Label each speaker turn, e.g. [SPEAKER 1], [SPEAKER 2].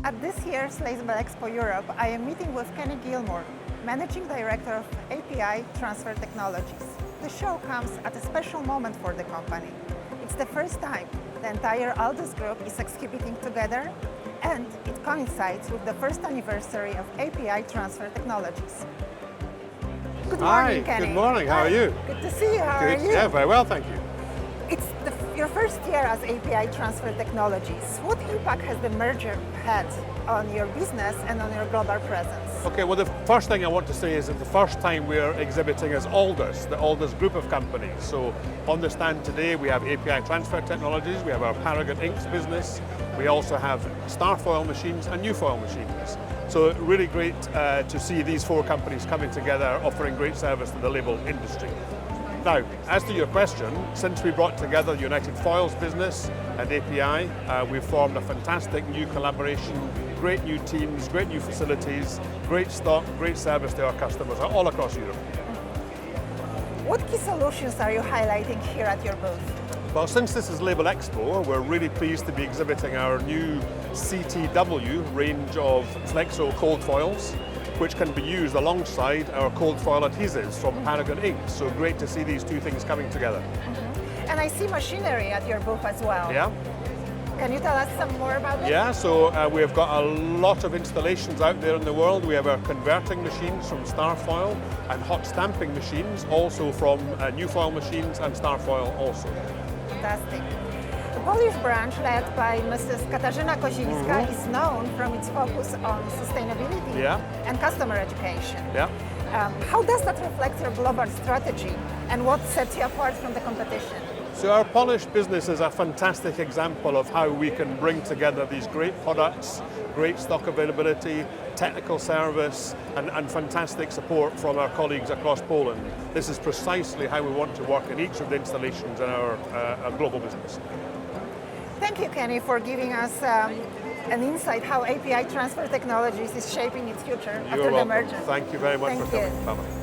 [SPEAKER 1] At this year's Labelexpo Europe, I am meeting with Kenneth Gilmour, Managing Director of API Transfer Technologies. The show comes at a special moment for the company. It's the first time the entire Aldus Group is exhibiting together, and it coincides with the first anniversary of API Transfer Technologies. Good morning, Kenny.
[SPEAKER 2] Good morning. How are you?
[SPEAKER 1] Good to see you. How are you?
[SPEAKER 2] Yeah, very well, thank you.
[SPEAKER 1] It's your first year as API Transfer Technologies. What impact has the merger had on your business and on your global presence?
[SPEAKER 2] Okay, well, the first thing I want to say is that the first time we're exhibiting as Aldus, the Aldus group of companies. So on the stand today, we have API Transfer Technologies, we have our Paragon Inks business, we also have Star Foil machines and New Foil machines. So really great to see these four companies coming together, offering great service to the label industry. Now, as to your question, since we brought together United Foils business and API, we've formed a fantastic new collaboration, great new teams, great new facilities, great stock, great service to our customers all across Europe.
[SPEAKER 1] What key solutions are you highlighting here at your booth?
[SPEAKER 2] Well, since this is Labelexpo, we're really pleased to be exhibiting our new CTW range of Flexo cold foils, which can be used alongside our cold foil adhesives from Paragon Inks. So great to see these two things coming together.
[SPEAKER 1] And I see machinery at your booth as well.
[SPEAKER 2] Yeah.
[SPEAKER 1] Can you tell us some more about it?
[SPEAKER 2] Yeah, so we've got a lot of installations out there in the world. We have our converting machines from Star Foil and hot stamping machines, also from New Foil machines and Star Foil also.
[SPEAKER 1] Fantastic. The Polish branch, led by Mrs. Katarzyna Kozińska, is known from its focus on sustainability and customer education.
[SPEAKER 2] Yeah.
[SPEAKER 1] How does that reflect your global strategy, and what sets you apart from the competition?
[SPEAKER 2] So our Polish business is a fantastic example of how we can bring together these great products, great stock availability, technical service, and fantastic support from our colleagues across Poland. This is precisely how we want to work in each of the installations in our global business.
[SPEAKER 1] Thank you, Kenny, for giving us an insight how API Transfer Technologies is shaping its future after the merger.
[SPEAKER 2] Thank you very much for coming.
[SPEAKER 1] Thank you.
[SPEAKER 2] Bye-bye.